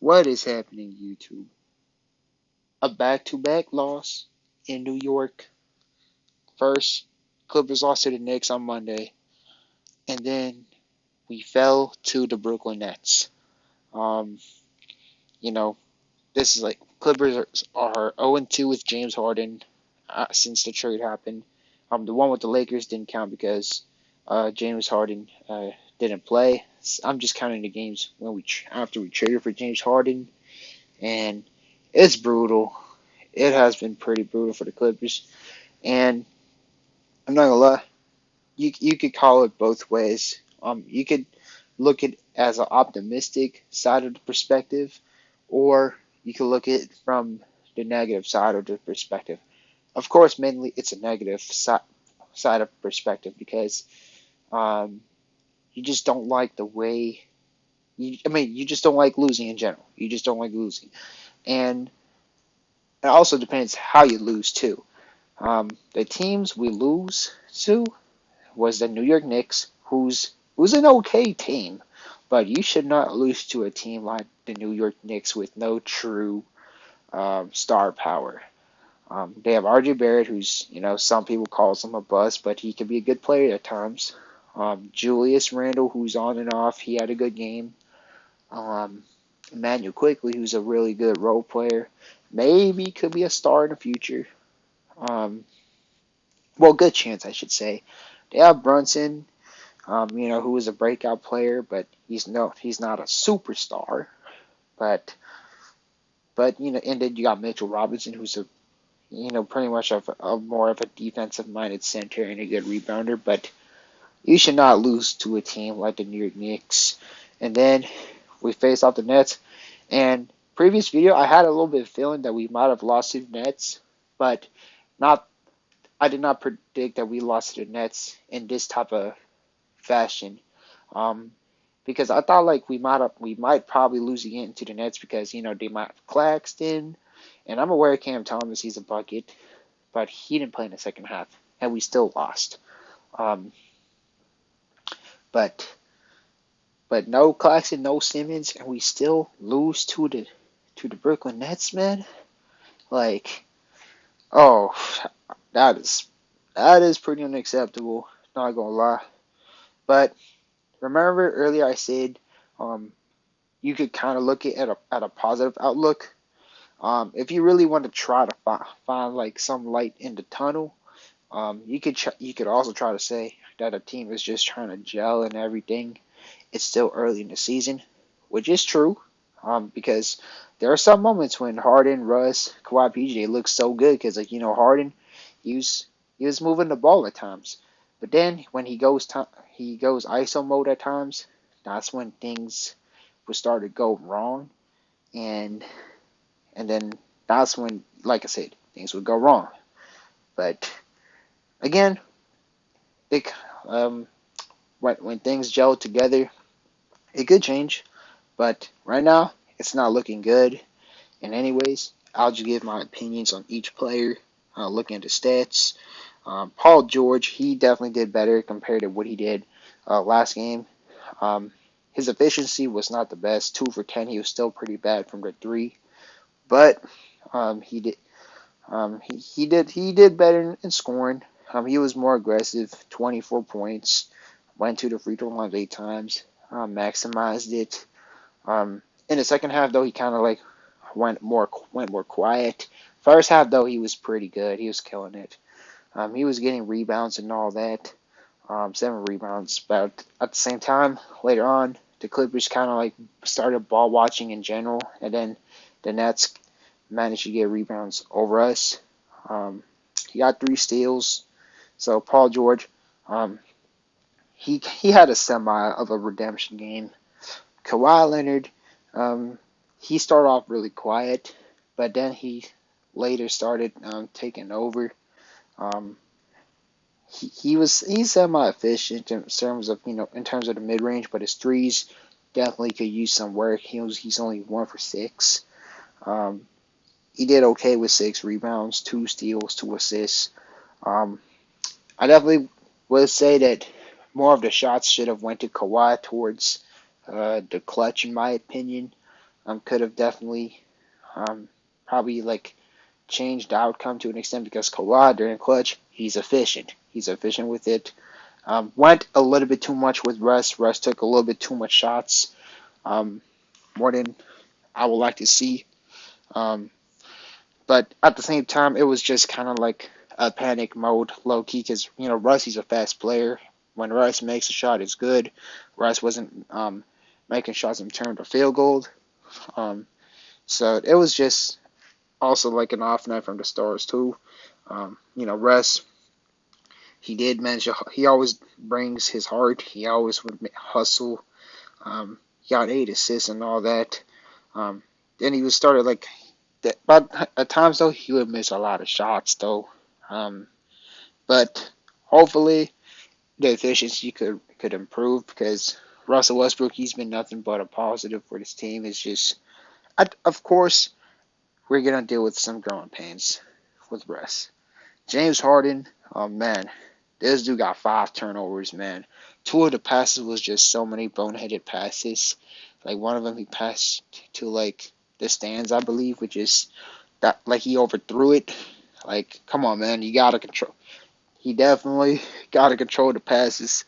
What is happening, YouTube? A back-to-back loss in New York. First, Clippers lost to the Knicks on Monday, and then we fell to the Brooklyn Nets. Um, you know, this is like Clippers are 0-2 with James Harden since the trade happened. The one with the Lakers didn't count because James Harden didn't play. I'm just counting the games when after we traded for James Harden, and it's brutal. It has been pretty brutal for the Clippers, and I'm not gonna lie, you could call it both ways. You could look at it as an optimistic side of the perspective, or you could look at it from the negative side of the perspective. Of course, mainly it's a negative side of perspective because um, you just don't like the way. You just don't like losing in general. You just don't like losing, and it also depends how you lose too. The teams we lose to was the New York Knicks, who's an okay team, but you should not lose to a team like the New York Knicks with no true star power. They have RJ Barrett, who's some people calls him a bust, but he can be a good player at times. Julius Randle, who's on and off, he had a good game. Um, Emmanuel Quickly, who's a really good role player, maybe could be a star in the future. Um, well, good chance, I should say. They have Brunson, who is a breakout player, but he's not a superstar. But and then you got Mitchell Robinson, who's pretty much a more of a defensive minded center and a good rebounder. But you should not lose to a team like the New York Knicks. And then we faced off the Nets. And previous video, I had a little bit of feeling that we might have lost to the Nets, but not. I did not predict that we lost to the Nets in this type of fashion. Um, because I thought like we might probably lose again to the Nets because they might have Claxton, and I'm aware of Cam Thomas, he's a bucket, but he didn't play in the second half, and we still lost. Um, but no Claxton, no Simmons, and we still lose to the Brooklyn Nets, man. Like, oh, that is that is pretty unacceptable. Not gonna lie, but remember earlier I said um, you could kind of look at a positive outlook. If you really want to try to find like some light in the tunnel, you could also try to say that a team is just trying to gel and everything. It's still early in the season, which is true. Because there are some moments when Harden, Russ, Kawhi, PJ look so good because Harden, he was he was moving the ball at times, but then when he goes ISO mode at times, that's when things would start to go wrong, and then that's when, like I said, things would go wrong. But again, it, um, when things gel together, it could change. But right now, it's not looking good. And anyways, I'll just give my opinions on each player, looking at the stats. Paul George, he definitely did better compared to what he did last game. Um, his efficiency was not the best, 2 for 10. He was still pretty bad from the three, but he did he did better in scoring. He was more aggressive, 24 points, went to the free throw line 8 times, maximized it. In the second half, though, he kind of like went more quiet. First half, though, he was pretty good. He was killing it. He was getting rebounds and all that. 7 rebounds. But at the same time, later on, the Clippers kind of like started ball watching in general, and then the Nets managed to get rebounds over us. Um, he got 3 steals. So Paul George, um, he had a semi of a redemption game. Kawhi Leonard, um, he started off really quiet, but then he later started taking over. Um, he's semi efficient in terms of in terms of the mid range, but his threes definitely could use some work. He's only 1 for 6. Um, he did okay with 6 rebounds, 2 steals, 2 assists. Um, I definitely would say that more of the shots should have went to Kawhi towards the clutch, in my opinion. could have definitely um, probably like changed the outcome to an extent because Kawhi during clutch, he's efficient. He's efficient with it. Went a little bit too much with Russ. Russ took a little bit too much shots, um, more than I would like to see. Um, but at the same time, it was just kind of like a panic mode, low key, because Russ, he's a fast player. When Russ makes a shot, it's good. Russ wasn't making shots in terms of field goal. Um, so it was just also like an off night from the stars too. Russ, he did manage. He always brings his heart. He always would hustle. He got 8 assists and all that. Um, then he was started like that, but at times though he would miss a lot of shots though. Um, but hopefully the efficiency could improve because Russell Westbrook, he's been nothing but a positive for this team. It's just, of course, we're gonna deal with some growing pains with Russ. James Harden, oh man, this dude got 5 turnovers, man. Two of the passes was just so many boneheaded passes. Like one of them he passed to like the stands, I believe, which is that like he overthrew it. Like, come on, man, you gotta control. He definitely gotta control the passes.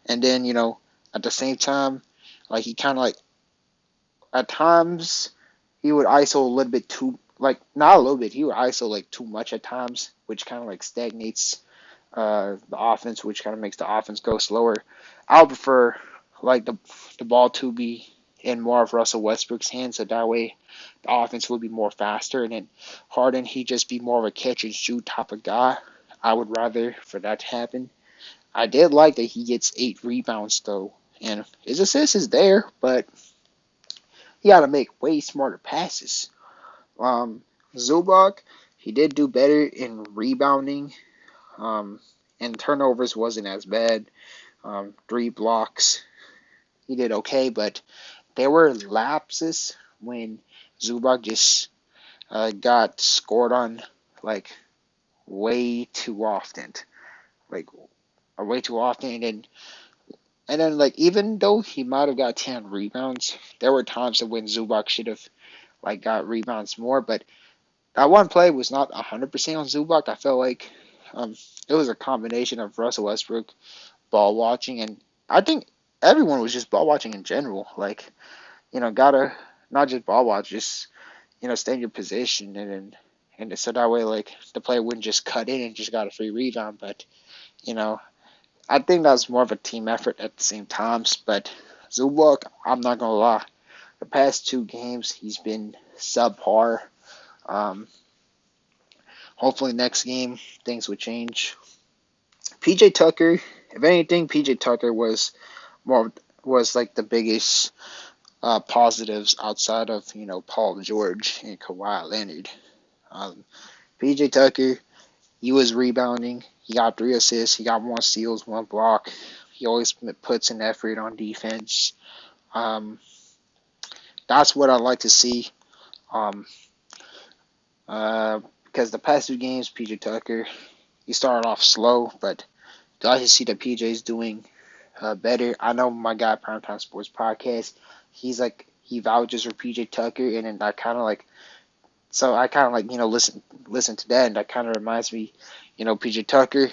And then at the same time, like he kind of like at times he would ISO a little bit too, like not a little bit. He would ISO like too much at times, which kind of like stagnates the offense, which kind of makes the offense go slower. I would prefer like the ball to be in more of Russell Westbrook's hands, so that way the offense would be more faster, and then Harden he just be more of a catch and shoot type of guy. I would rather for that to happen. I did like that he gets 8 rebounds though, and his assist is there, but he got to make way smarter passes. Um, Zubac, he did do better in rebounding, and turnovers wasn't as bad. 3 blocks, he did okay, but there were lapses when Zubac just got scored on like way too often, like way too often, and then like even though he might have got 10 rebounds, there were times that when Zubac should have like got rebounds more, but that one play was not 100% on Zubac. I felt like um, it was a combination of Russell Westbrook ball watching, and I think everyone was just ball watching in general. Like, gotta not just ball watch, just stay in your position, and so that way like the player wouldn't just cut in and just got a free rebound. But you know, I think that's more of a team effort at the same times. But Zubac, I'm not gonna lie, the past 2 games he's been subpar. Um, Hopefully next game things would change. PJ Tucker, if anything, PJ Tucker more was like the biggest positives outside of Paul George and Kawhi Leonard. PJ Tucker, he was rebounding. He got 3 assists. He got 1 steals, 1 block. He always puts an effort on defense. Um, that's what I like to see. Um, because the past 2 games, PJ Tucker, he started off slow, but glad to see that PJ's doing better. I know my guy Primetime Sports Podcast. He vouches for PJ Tucker, and then I kind of like so I kind of like listen to that, and that kind of reminds me, PJ Tucker.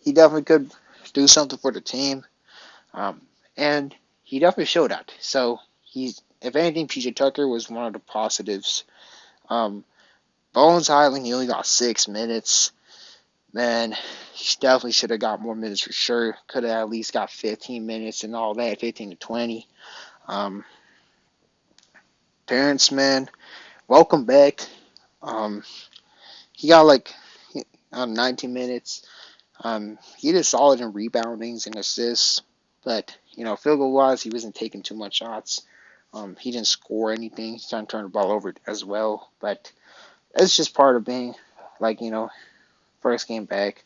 He definitely could do something for the team, and he definitely showed that. So he's if anything, PJ Tucker was one of the positives. Um, Bones Highland, he only got 6 minutes. Man, he definitely should have got more minutes for sure. Could have at least got 15 minutes and all that, 15 to 20. Um, Terrence, man, welcome back. Um, he got like 19 minutes. He did solid in reboundings and assists, but field goal wise, he wasn't taking too much shots. He didn't score anything. He's trying to turn the ball over as well, but it's just part of being like first game back.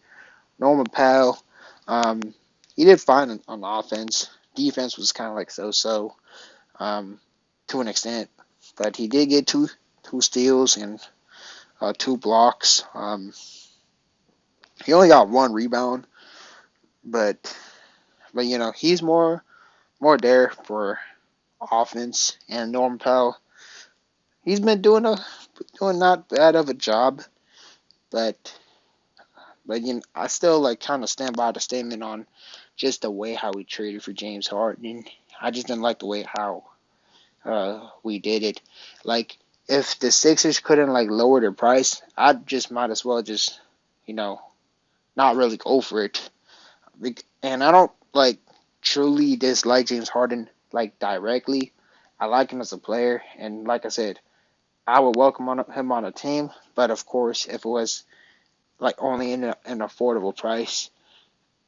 Norman Powell, um, he did fine on offense. Defense was kind of like so um, to an extent, but he did get two steals and 2 blocks. He only got 1 rebound, but he's more there for offense. And Norman Powell, he's been doing not bad of a job, but I still like kind of stand by the statement on just the way how we traded for James Harden. I just didn't like the way how we did it. Like if the Sixers couldn't like lower their price, I just might as well just you know not really go for it. And I don't like truly dislike James Harden like directly. I like him as a player, and like I said, I would welcome him on a team. But of course, if it was like only in an affordable price,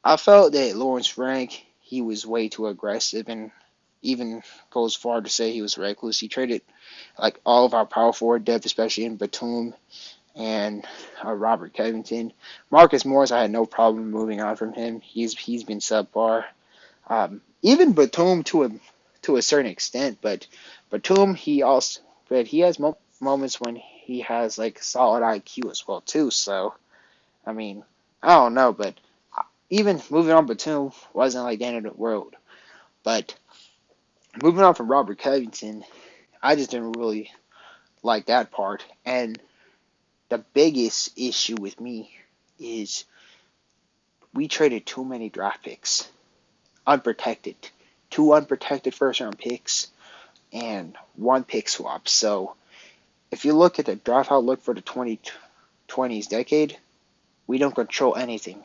I felt that Lawrence Frank he was way too aggressive and even goes far to say he was reckless. He traded like all of our power forward depth, especially in Batum and Robert Covington. Marcus Morris, I had no problem moving on from him. He's been subpar. Even Batum to a certain extent, but Batum he has moments when he has like solid IQ as well too. So I mean I don't know, but even moving on Batum wasn't like the end of the world. But moving on from Robert Covington, I just didn't really like that part. And the biggest issue with me is we traded too many draft picks, unprotected, two unprotected first round picks, and one pick swap. So if you look at the draft outlook for the 2020s decade, we don't control anything.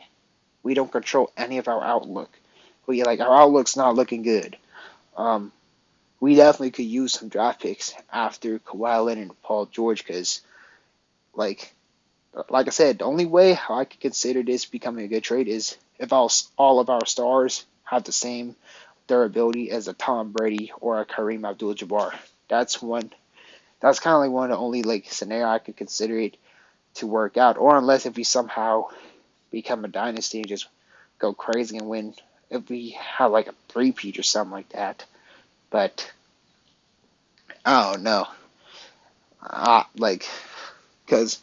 We don't control any of our outlook. Our outlook's not looking good. Um, we definitely could use some draft picks after Kawhi Leonard and Paul George because like like I said, the only way how I could consider this becoming a good trade is if all of our stars have the same durability as a Tom Brady or a Kareem Abdul-Jabbar. That's one. That's kind of like one of the only like scenario I could consider it to work out, or unless if we somehow become a dynasty and just go crazy and win, if we have like a three-peat or something like that. But I don't know, like because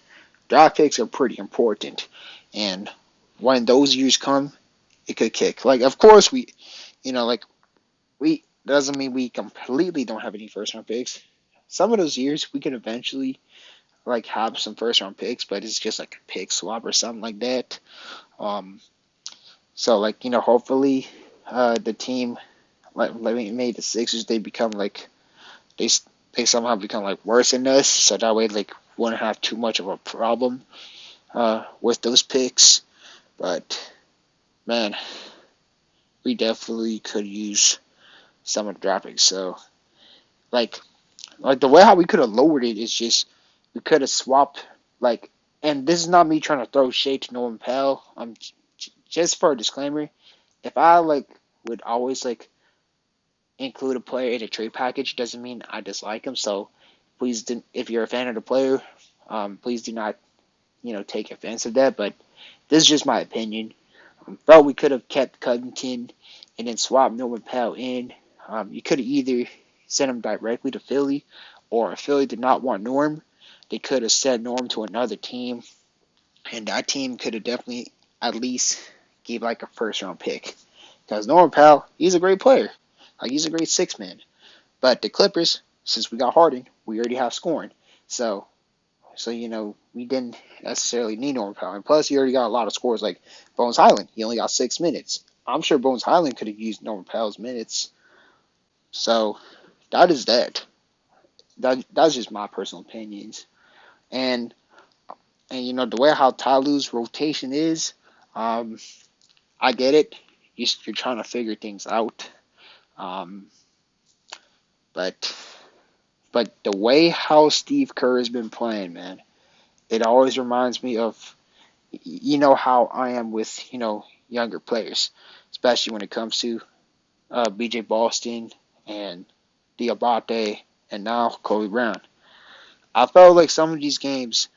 draft picks are pretty important, and when those years come, it could kick. Like, of course, we doesn't mean we completely don't have any first round picks. Some of those years we could eventually like have some first round picks, but it's just like a pick swap or something like that. Um, so like hopefully, the team like maybe the Sixers they become like they they somehow become like worse than us, so that way like we wouldn't have too much of a problem with those picks. But man, we definitely could use some of the draft picks. So like the way how we could have lowered it is just we could have swapped like, and this is not me trying to throw shade to Norman Powell. Just for a disclaimer, if I like would always like include a player in a trade package, doesn't mean I dislike him. So please, if you're a fan of the player, please do not take offense of that. But this is just my opinion. Felt we could have kept Covington and then swapped Norman Powell in. You could have either sent him directly to Philly, or if Philly did not want Norm, they could have sent Norm to another team, and that team could have definitely at least gave like a first round pick. Because Norman Powell, he's a great player. Like he's a great six man. But the Clippers, since we got Harden, we already have scoring. So we didn't necessarily need Norman Powell. And plus, he already got a lot of scores like Bones Highland. He only got 6 minutes. I'm sure Bones Highland could have used Norman Powell's minutes. So that is that. That's just my personal opinions. And the way how Ty Lue's rotation is, um, I get it. You're trying to figure things out. Um, but the way how Steve Kerr has been playing, man, it always reminds me of how I am with younger players, especially when it comes to B.J. Boston and Diabate and now Kobe Brown. I felt like some of these games,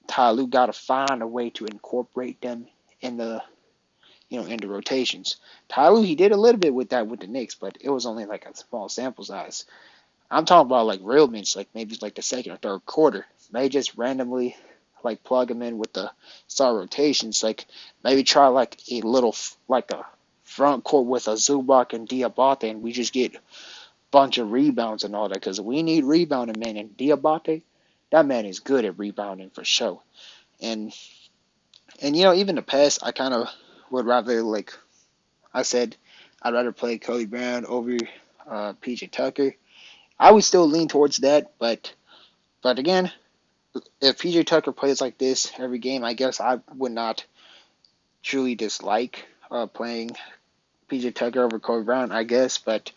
Ty Lue got to find a way to incorporate them in the in the rotations. Ty Lue, he did a little bit with that with the Knicks, but it was only like a small sample size. I'm talking about like real minutes, like maybe like the second or third quarter. Maybe just randomly like plug them in with the star rotations. Like maybe try like a little like a front court with a Zubac and Diabate, and we just get bunch of rebounds and all that because we need rebounding, man. And Diabate, that man is good at rebounding for sure. And even the past, I kind of would rather like I said, I'd rather play Kobe Brown over PJ Tucker. I would still lean towards that, but again, if PJ Tucker plays like this every game, I guess I would not truly dislike playing PJ Tucker over Kobe Brown, I guess. But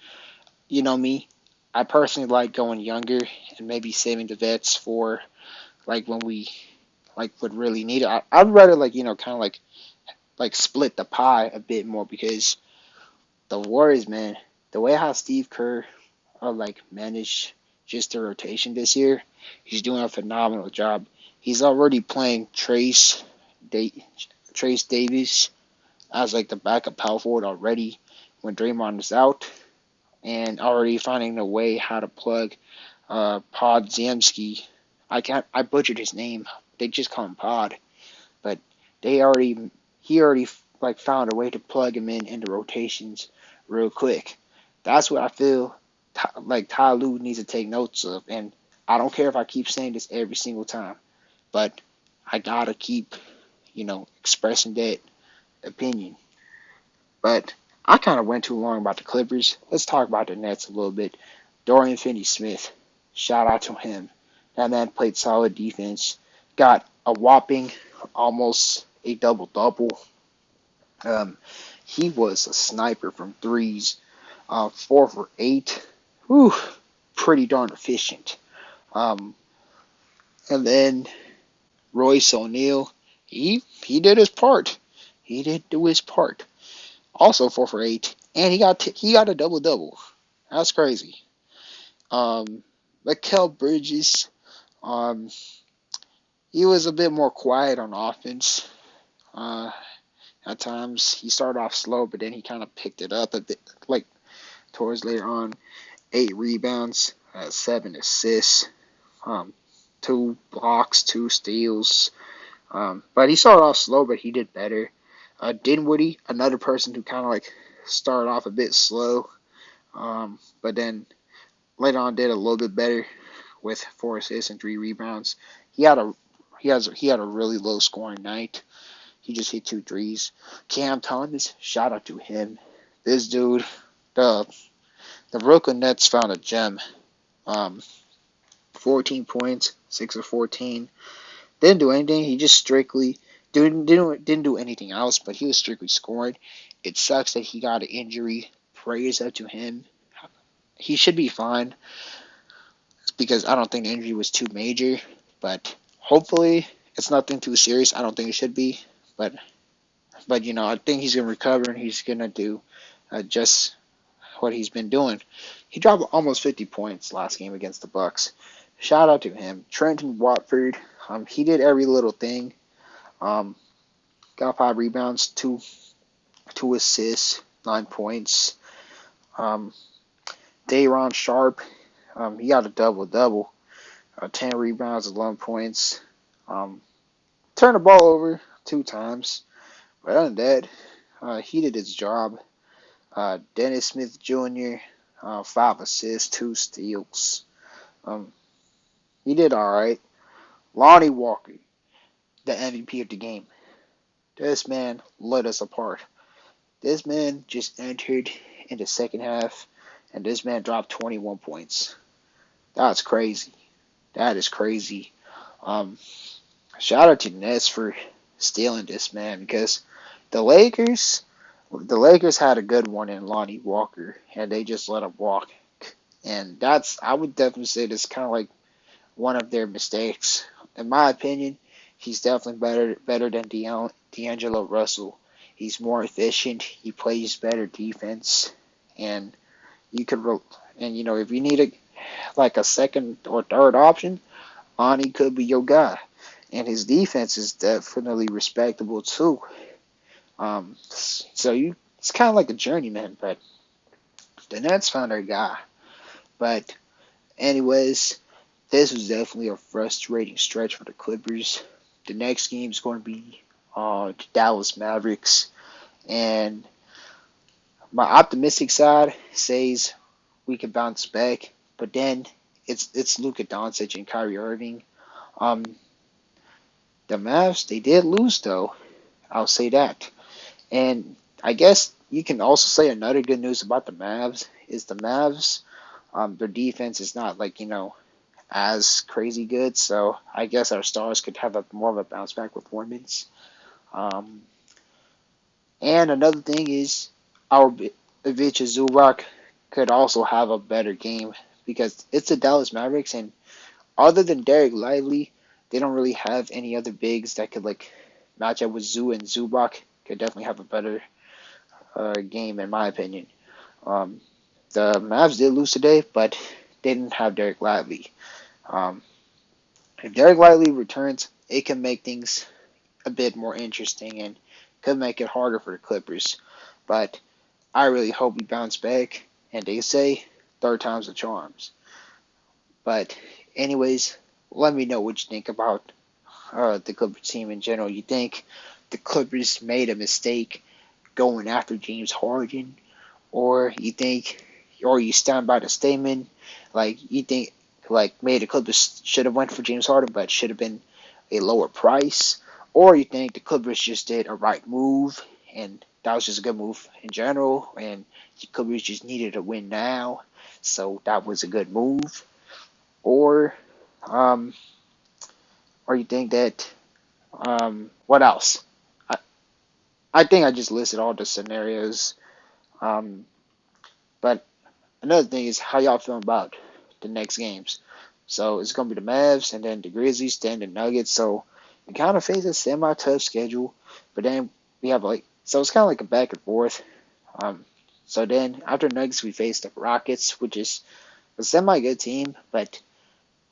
you know me, I personally like going younger and maybe saving the vets for like when we like would really need it. I'd rather like kind of like split the pie a bit more because the Warriors, man, the way how Steve Kerr like managed just the rotation this year, he's doing a phenomenal job. He's already playing Trace Davis as like the backup power forward already when Draymond is out, and already finding a way how to plug Podziemski. I butchered his name. They just call him Pod, but he already like found a way to plug him in into rotations real quick. That's what I feel like Ty Lue needs to take notes of, and I don't care if I keep saying this every single time, but I gotta keep expressing that opinion. But I kind of went too long about the Clippers. Let's talk about the Nets a little bit. Dorian Finney-Smith, shout out to him. That man played solid defense. Got a whopping almost a double-double. Um, he was a sniper from threes. 4 for 8. Whew, pretty darn efficient. Um, and then Royce O'Neal, he did his part. He did do his part. Also 4 for 8, and he got a double double. That's crazy. Mikal Bridges, um, he was a bit more quiet on offense. Uh, at times he started off slow, but then he kind of picked it up a bit, like towards later on. 8 rebounds, 7 assists, 2 blocks, 2 steals. But he started off slow, but he did better. Dinwiddie, another person who kind of like started off a bit slow, but then later on did a little bit better with 4 assists and 3 rebounds. He had a he had a really low scoring night. He just hit 2 threes. Cam Thomas, shout out to him. This dude, the Brooklyn Nets found a gem. Um, 14 points, 6 of 14. Didn't do anything. He just strictly didn't do anything else, but he was strictly scoring. It sucks that he got an injury. Prayers up to him. He should be fine because I don't think the injury was too major, but hopefully it's nothing too serious. I don't think it should be, but I think he's gonna recover and he's gonna do just what he's been doing. He dropped almost 50 points last game against the Bucks. Shout out to him. Trenton Watford, he did every little thing. Got 5 rebounds, two assists, 9 points. Day'Ron Sharp, he got a double double, 10 rebounds, 11 points. Turned the ball over 2 times. But other than that, he did his job. Dennis Smith Jr., 5 assists, 2 steals. He did all right. Lonnie Walker, the MVP of the game. This man lit us apart. This man just entered in the second half, and this man dropped 21 points. That's crazy. That is crazy. Um, Shout out to the Nets for stealing this man because the Lakers had a good one in Lonnie Walker, and they just let him walk. And I would definitely say that's kind of like one of their mistakes. In my opinion, he's definitely better than D'Angelo Russell. He's more efficient. He plays better defense, and if you need a second or third option, Lonnie could be your guy. And his defense is definitely respectable too. It's kind of like a journeyman, but the Nets found their guy. But anyways, this was definitely a frustrating stretch for the Clippers. The next game is going to be the Dallas Mavericks, and my optimistic side says we could bounce back. But then it's Luka Doncic and Kyrie Irving. Um, the Mavs, they did lose though. I'll say that. And I guess you can also say another good news about the Mavs is the Mavs. Their defense is not like as crazy good. So I guess our stars could have a more of a bounce back performance. Um, and another thing is our Ivica Zubac could also have a better game because it's the Dallas Mavericks, and other than Derek Lively, they don't really have any other bigs that could like match up with Zoo, and Zubac could definitely have a better game in my opinion. Um, the Mavs did lose today, but they didn't have Derek Lively. Um, if Derek Lively returns, it can make things a bit more interesting and could make it harder for the Clippers. But I really hope we bounce back. And they say third time's the charms. But anyways, let me know what you think about the Clippers team in general. You think the Clippers made a mistake going after James Harden, or you think, or you stand by the statement, like you think, like maybe the Clippers should have went for James Harden, but should have been a lower price, or you think the Clippers just did a right move and that was just a good move in general, and the Clippers just needed a win now, so that was a good move, or um, or you think that what else? I, I think I just listed all the scenarios, um, but another thing is how y'all feeling about the next games. So it's gonna be the Mavs and then the Grizzlies, then the Nuggets. So we kind of face a semi-tough schedule, but then we have like so it's kind of like a back and forth. Um, so then after Nuggets we face the Rockets, which is a semi-good team, but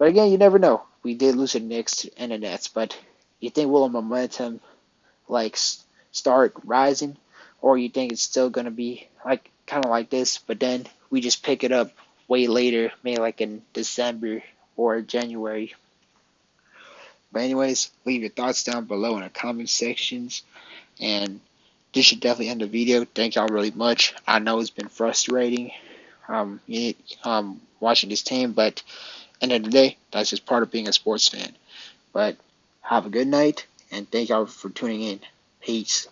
again you never know. We did lose the Knicks and the Nets, but you think will a momentum like start rising, or you think it's still gonna be like kind of like this, but then we just pick it up way later, maybe like in December or January. But anyways, leave your thoughts down below in the comment sections, and this should definitely end the video. Thank y'all really much. I know it's been frustrating, watching this team, but end of the day, that's just part of being a sports fan. But have a good night, and thank y'all for tuning in. Peace.